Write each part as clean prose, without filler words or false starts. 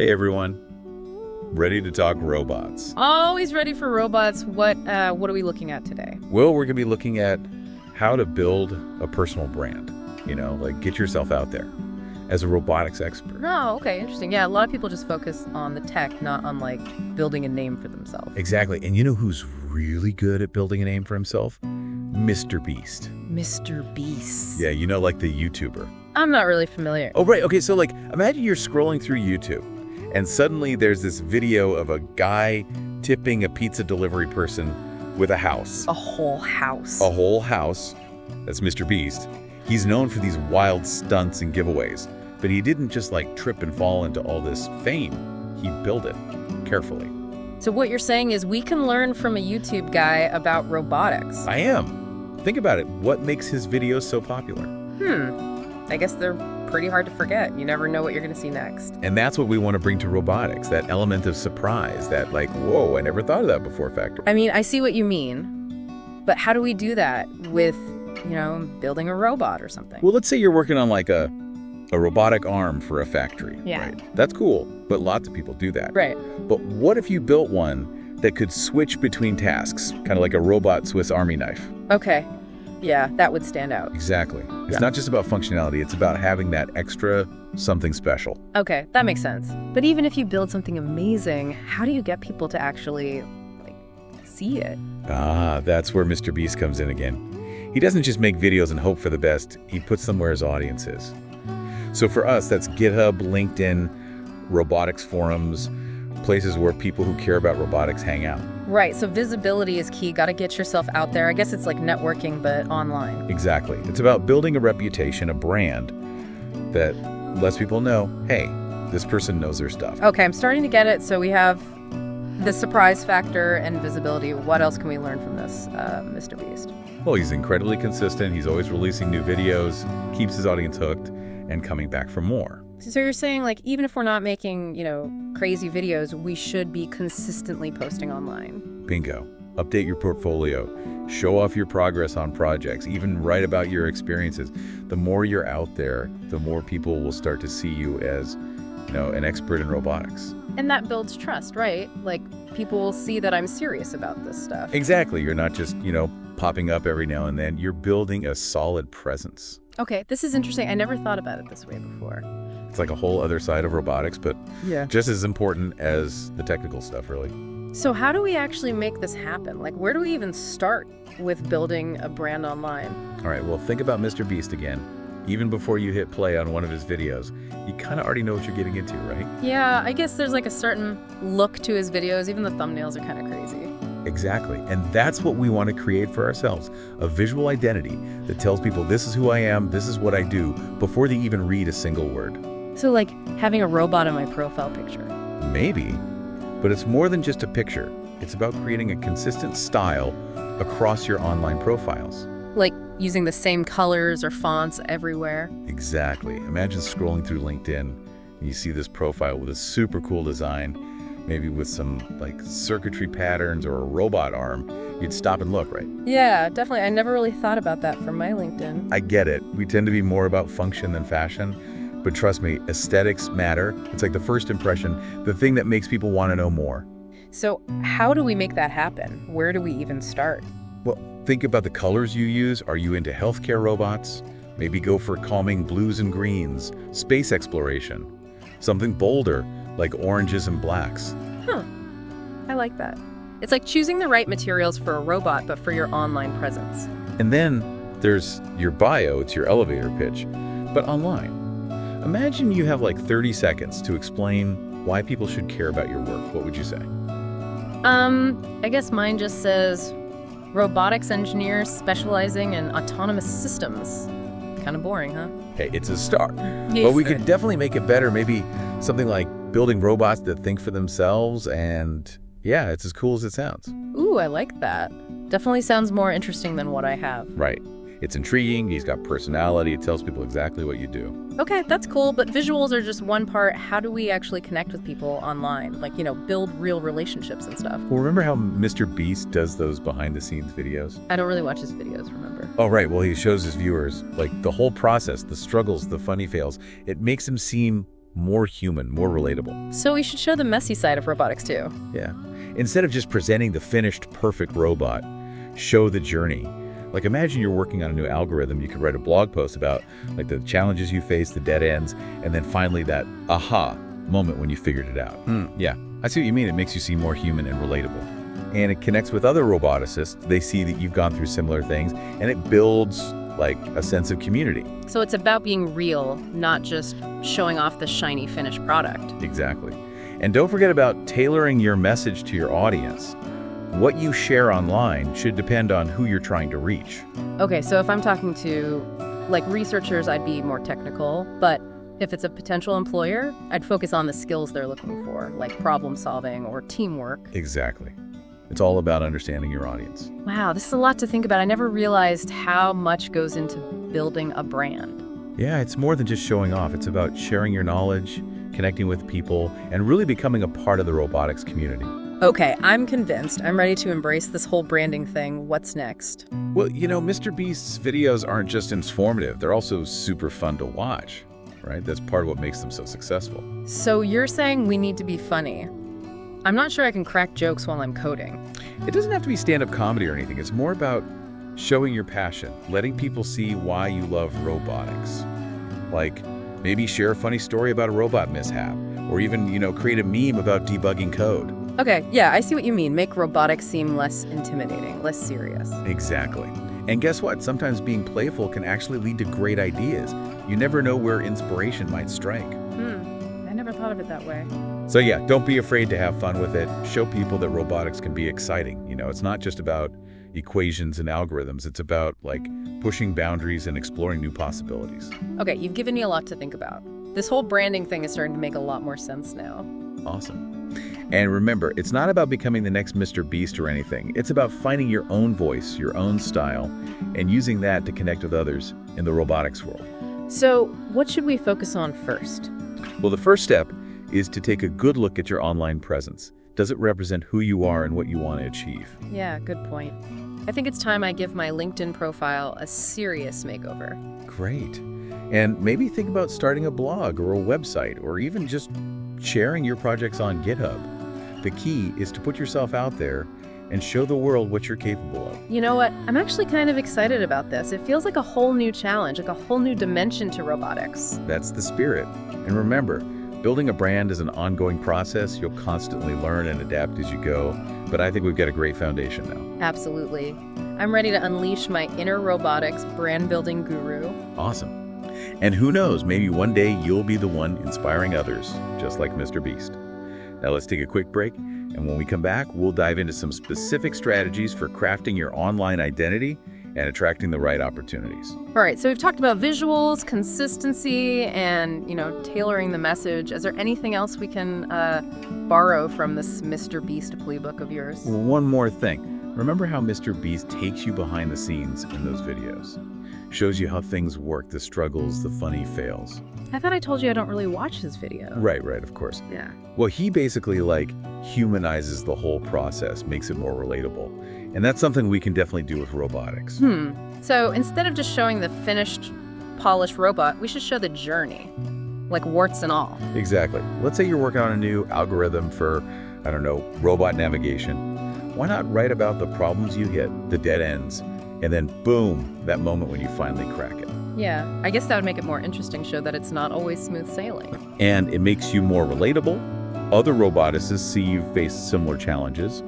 Hey everyone, ready to talk robots? Always ready for robots. What are we looking at today? Well, we're going to be looking at how to build a personal brand. Like get yourself out there as a robotics expert. Oh, okay, interesting. Yeah, a lot of people just focus on the tech, not on like building a name for themselves. Exactly. And you know who's really good at building a name for himself? MrBeast. MrBeast. Yeah, like the YouTuber. I'm not really familiar. Oh, right. Okay, so imagine you're scrolling through YouTube and suddenly there's this video of a guy tipping a pizza delivery person with a house. A whole house. A whole house. That's MrBeast. He's known for these wild stunts and giveaways, but he didn't just trip and fall into all this fame. He built it carefully. So what you're saying is we can learn from a YouTube guy about robotics. I am. Think about it. What makes his videos so popular? I guess they're pretty hard to forget. You never know what you're going to see next. And that's what we want to bring to robotics, that element of surprise, that whoa, I never thought of that before factor. I mean, I see what you mean, but how do we do that with, building a robot or something? Well, let's say you're working on a robotic arm for a factory. Yeah. Right? That's cool, but lots of people do that. Right. But what if you built one that could switch between tasks, kind of like a robot Swiss Army knife? Okay. Yeah, that would stand out. Exactly. It's not just about functionality, it's about having that extra something special. Okay, that makes sense. But even if you build something amazing, how do you get people to actually, see it? That's where MrBeast comes in again. He doesn't just make videos and hope for the best, he puts them where his audience is. So for us, that's GitHub, LinkedIn, robotics forums, places where people who care about robotics hang out. Right, so visibility is key. Got to get yourself out there. I guess it's like networking, but online. Exactly. It's about building a reputation, a brand that lets people know, hey, this person knows their stuff. Okay, I'm starting to get it. So we have the surprise factor and visibility. What else can we learn from this, MrBeast? Well, he's incredibly consistent. He's always releasing new videos, keeps his audience hooked, and coming back for more. So you're saying, even if we're not making, crazy videos, we should be consistently posting online? Bingo. Update your portfolio. Show off your progress on projects. Even write about your experiences. The more you're out there, the more people will start to see you as, an expert in robotics. And that builds trust, right? People will see that I'm serious about this stuff. Exactly. You're not just, popping up every now and then. You're building a solid presence. Okay, this is interesting. I never thought about it this way before. It's like a whole other side of robotics, but yeah, just as important as the technical stuff, really. So how do we actually make this happen? Where do we even start with building a brand online? All right, well, think about MrBeast again. Even before you hit play on one of his videos, you kind of already know what you're getting into, right? Yeah, I guess there's a certain look to his videos. Even the thumbnails are kind of crazy. Exactly. And that's what we want to create for ourselves, a visual identity that tells people this is who I am, this is what I do, before they even read a single word. So having a robot in my profile picture. Maybe, but it's more than just a picture. It's about creating a consistent style across your online profiles. Using the same colors or fonts everywhere. Exactly. Imagine scrolling through LinkedIn and you see this profile with a super cool design, maybe with some circuitry patterns or a robot arm. You'd stop and look, right? Yeah, definitely. I never really thought about that for my LinkedIn. I get it. We tend to be more about function than fashion. But trust me, aesthetics matter. It's the first impression, the thing that makes people want to know more. So how do we make that happen? Where do we even start? Well, think about the colors you use. Are you into healthcare robots? Maybe go for calming blues and greens, space exploration. Something bolder, like oranges and blacks. I like that. It's like choosing the right materials for a robot, but for your online presence. And then there's your bio. It's your elevator pitch, but online. Imagine you have 30 seconds to explain why people should care about your work. What would you say? I guess mine just says robotics engineers specializing in autonomous systems. Kind of boring, huh? Hey, it's a start. Yes. But we could definitely make it better. Maybe something like building robots that think for themselves. And yeah, it's as cool as it sounds. Ooh, I like that. Definitely sounds more interesting than what I have. Right. It's intriguing. He's got personality. It tells people exactly what you do. Okay, that's cool, but visuals are just one part. How do we actually connect with people online? Build real relationships and stuff. Well, remember how MrBeast does those behind-the-scenes videos? I don't really watch his videos, remember? Oh, right. Well, he shows his viewers, the whole process, the struggles, the funny fails. It makes him seem more human, more relatable. So we should show the messy side of robotics too. Yeah. Instead of just presenting the finished, perfect robot, show the journey. Like imagine you're working on a new algorithm, you could write a blog post about like the challenges you face, the dead ends, and then finally that aha moment when you figured it out. Yeah, I see what you mean. It makes you seem more human and relatable. And it connects with other roboticists. They see that you've gone through similar things, and it builds like a sense of community. So it's about being real, not just showing off the shiny finished product. Exactly. And don't forget about tailoring your message to your audience. What you share online should depend on who you're trying to reach. Okay, so if I'm talking to like researchers, I'd be more technical, but if it's a potential employer, I'd focus on the skills they're looking for, like problem solving or teamwork. Exactly. It's all about understanding your audience. Wow, this is a lot to think about. I never realized how much goes into building a brand. Yeah, it's more than just showing off. It's about sharing your knowledge, connecting with people, and really becoming a part of the robotics community. Okay, I'm convinced. I'm ready to embrace this whole branding thing. What's next? Well, you know, MrBeast's videos aren't just informative. They're also super fun to watch, right? That's part of what makes them so successful. So you're saying we need to be funny. I'm not sure I can crack jokes while I'm coding. It doesn't have to be stand-up comedy or anything. It's more about showing your passion, letting people see why you love robotics. Like, maybe share a funny story about a robot mishap, or even, create a meme about debugging code. Okay, yeah, I see what you mean. Make robotics seem less intimidating, less serious. Exactly. And guess what? Sometimes being playful can actually lead to great ideas. You never know where inspiration might strike. I never thought of it that way. So yeah, don't be afraid to have fun with it. Show people that robotics can be exciting. It's not just about equations and algorithms. It's about like pushing boundaries and exploring new possibilities. Okay, you've given me a lot to think about. This whole branding thing is starting to make a lot more sense now. Awesome. And remember, it's not about becoming the next MrBeast or anything. It's about finding your own voice, your own style, and using that to connect with others in the robotics world. So, what should we focus on first? Well, the first step is to take a good look at your online presence. Does it represent who you are and what you want to achieve? Yeah, good point. I think it's time I give my LinkedIn profile a serious makeover. Great. And maybe think about starting a blog or a website, or even just sharing your projects on GitHub. The key is to put yourself out there and show the world what you're capable of. You know what? I'm actually kind of excited about this. It feels like a whole new challenge, like a whole new dimension to robotics. That's the spirit. And remember, building a brand is an ongoing process. You'll constantly learn and adapt as you go. But I think we've got a great foundation now. Absolutely. I'm ready to unleash my inner robotics brand building guru. Awesome. And who knows, maybe one day you'll be the one inspiring others, just like MrBeast. Now let's take a quick break, and when we come back, we'll dive into some specific strategies for crafting your online identity and attracting the right opportunities. All right, so we've talked about visuals, consistency, and, tailoring the message. Is there anything else we can borrow from this MrBeast playbook of yours? Well, one more thing. Remember how MrBeast takes you behind the scenes in those videos? Shows you how things work, the struggles, the funny fails. I thought I told you I don't really watch his video. Right, of course. Yeah. Well, he basically humanizes the whole process, makes it more relatable. And that's something we can definitely do with robotics. So instead of just showing the finished, polished robot, we should show the journey, like warts and all. Exactly. Let's say you're working on a new algorithm for, robot navigation. Why not write about the problems you hit, the dead ends, and then boom, that moment when you finally crack it. Yeah, I guess that would make it more interesting, show that it's not always smooth sailing. And it makes you more relatable. Other roboticists see you face similar challenges,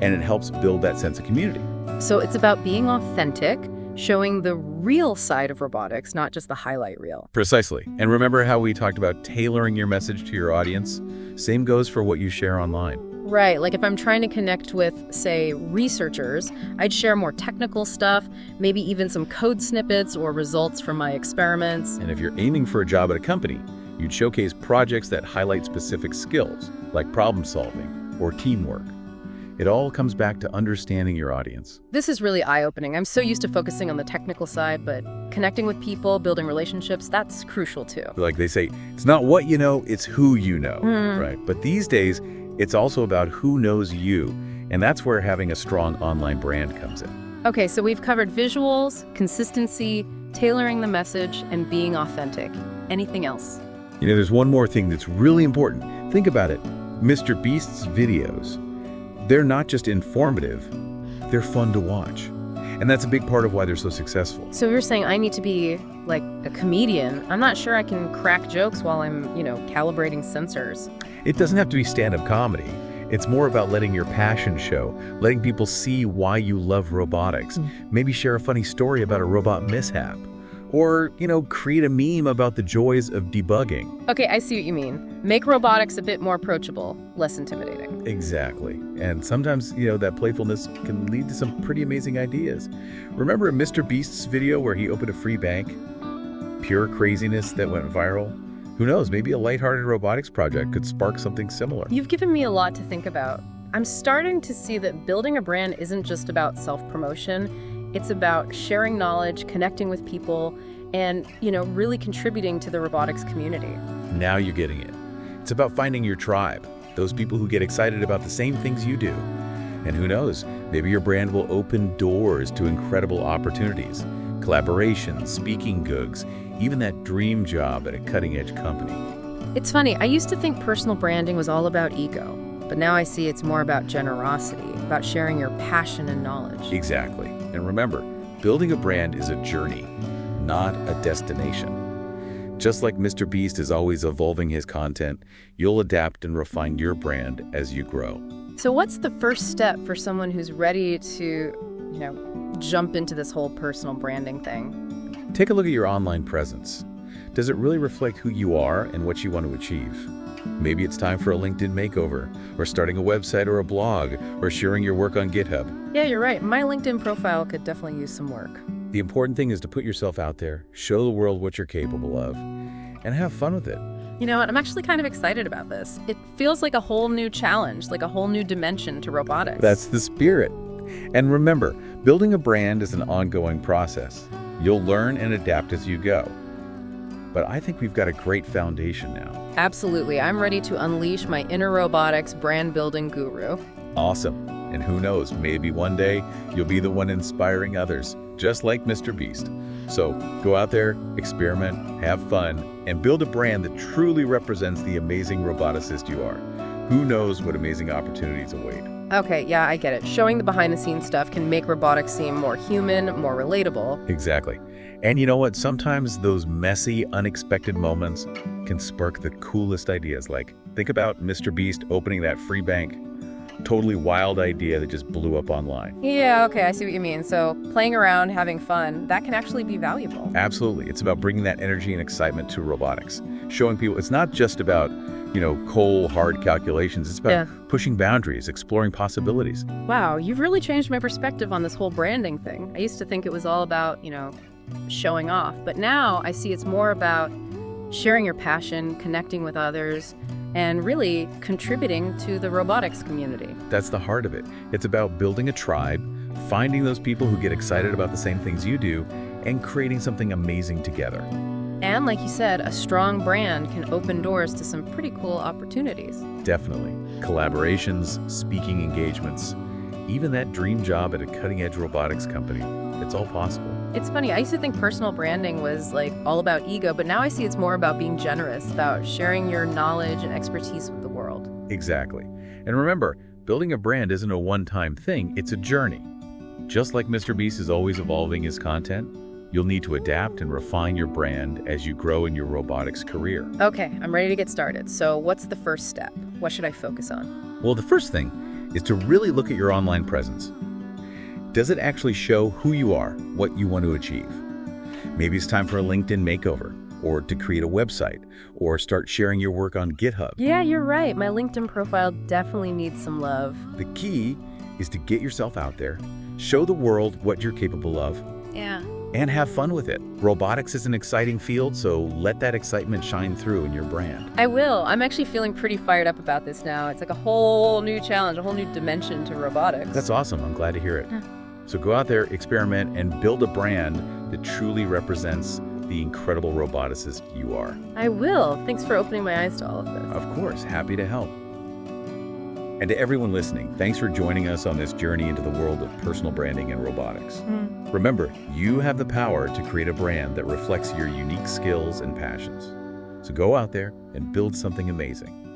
and it helps build that sense of community. So it's about being authentic, showing the real side of robotics, not just the highlight reel. Precisely. And remember how we talked about tailoring your message to your audience? Same goes for what you share online. Right, like if I'm trying to connect with, say, researchers, I'd share more technical stuff, maybe even some code snippets or results from my experiments. And if you're aiming for a job at a company, you'd showcase projects that highlight specific skills, like problem solving or teamwork. It all comes back to understanding your audience. This is really eye-opening. I'm so used to focusing on the technical side, but connecting with people, building relationships, that's crucial too. Like they say, it's not what you know, it's who you know, right? But these days, it's also about who knows you, and that's where having a strong online brand comes in. Okay, so we've covered visuals, consistency, tailoring the message, and being authentic. Anything else? You know, there's one more thing that's really important. Think about it. MrBeast's videos, they're not just informative, they're fun to watch. And that's a big part of why they're so successful. So you're saying I need to be like a comedian. I'm not sure I can crack jokes while I'm, calibrating sensors. It doesn't have to be stand-up comedy. It's more about letting your passion show, letting people see why you love robotics. Maybe share a funny story about a robot mishap. Or, create a meme about the joys of debugging. Okay, I see what you mean. Make robotics a bit more approachable, less intimidating. Exactly. And sometimes, that playfulness can lead to some pretty amazing ideas. Remember MrBeast's video where he opened a free bank? Pure craziness that went viral? Who knows, maybe a lighthearted robotics project could spark something similar. You've given me a lot to think about. I'm starting to see that building a brand isn't just about self-promotion. It's about sharing knowledge, connecting with people, and, really contributing to the robotics community. Now you're getting it. It's about finding your tribe, those people who get excited about the same things you do. And who knows, maybe your brand will open doors to incredible opportunities, collaborations, speaking gigs, even that dream job at a cutting-edge company. It's funny, I used to think personal branding was all about ego, but now I see it's more about generosity, about sharing your passion and knowledge. Exactly. And remember, building a brand is a journey, not a destination. Just like MrBeast is always evolving his content, you'll adapt and refine your brand as you grow. So what's the first step for someone who's ready to, jump into this whole personal branding thing? Take a look at your online presence. Does it really reflect who you are and what you want to achieve? Maybe it's time for a LinkedIn makeover, or starting a website or a blog, or sharing your work on GitHub. Yeah, you're right. My LinkedIn profile could definitely use some work. The important thing is to put yourself out there, show the world what you're capable of, and have fun with it. You know what? I'm actually kind of excited about this. It feels like a whole new challenge, like a whole new dimension to robotics. That's the spirit. And remember, building a brand is an ongoing process. You'll learn and adapt as you go. But I think we've got a great foundation now. Absolutely. I'm ready to unleash my inner robotics brand building guru. Awesome. And who knows, maybe one day you'll be the one inspiring others, just like MrBeast. So go out there, experiment, have fun, and build a brand that truly represents the amazing roboticist you are. Who knows what amazing opportunities await? Okay, yeah, I get it. Showing the behind-the-scenes stuff can make robotics seem more human, more relatable. Exactly. And you know what? Sometimes those messy, unexpected moments can spark the coolest ideas. Like, think about MrBeast opening that free bank. Totally wild idea that just blew up online. Yeah, okay, I see what you mean. So playing around, having fun, that can actually be valuable. Absolutely. It's about bringing that energy and excitement to robotics. Showing people it's not just about, cold, hard calculations. It's about pushing boundaries, exploring possibilities. Wow, you've really changed my perspective on this whole branding thing. I used to think it was all about, showing off. But now I see it's more about sharing your passion, connecting with others, and really contributing to the robotics community. That's the heart of it. It's about building a tribe, finding those people who get excited about the same things you do, and creating something amazing together. And like you said, a strong brand can open doors to some pretty cool opportunities. Definitely. Collaborations, speaking engagements, even that dream job at a cutting-edge robotics company. It's all possible. It's funny, I used to think personal branding was all about ego, but now I see it's more about being generous, about sharing your knowledge and expertise with the world. Exactly. And remember, building a brand isn't a one-time thing, it's a journey. Just like MrBeast is always evolving his content, you'll need to adapt and refine your brand as you grow in your robotics career. Okay, I'm ready to get started. So what's the first step? What should I focus on? Well, the first thing is to really look at your online presence. Does it actually show who you are, what you want to achieve? Maybe it's time for a LinkedIn makeover, or to create a website, or start sharing your work on GitHub. Yeah, you're right. My LinkedIn profile definitely needs some love. The key is to get yourself out there, show the world what you're capable of, and have fun with it. Robotics is an exciting field, so let that excitement shine through in your brand. I will. I'm actually feeling pretty fired up about this now. It's like a whole new challenge, a whole new dimension to robotics. That's awesome. I'm glad to hear it. So go out there, experiment, and build a brand that truly represents the incredible roboticist you are. I will. Thanks for opening my eyes to all of this. Of course, happy to help. And to everyone listening, thanks for joining us on this journey into the world of personal branding and robotics. Remember, you have the power to create a brand that reflects your unique skills and passions. So go out there and build something amazing.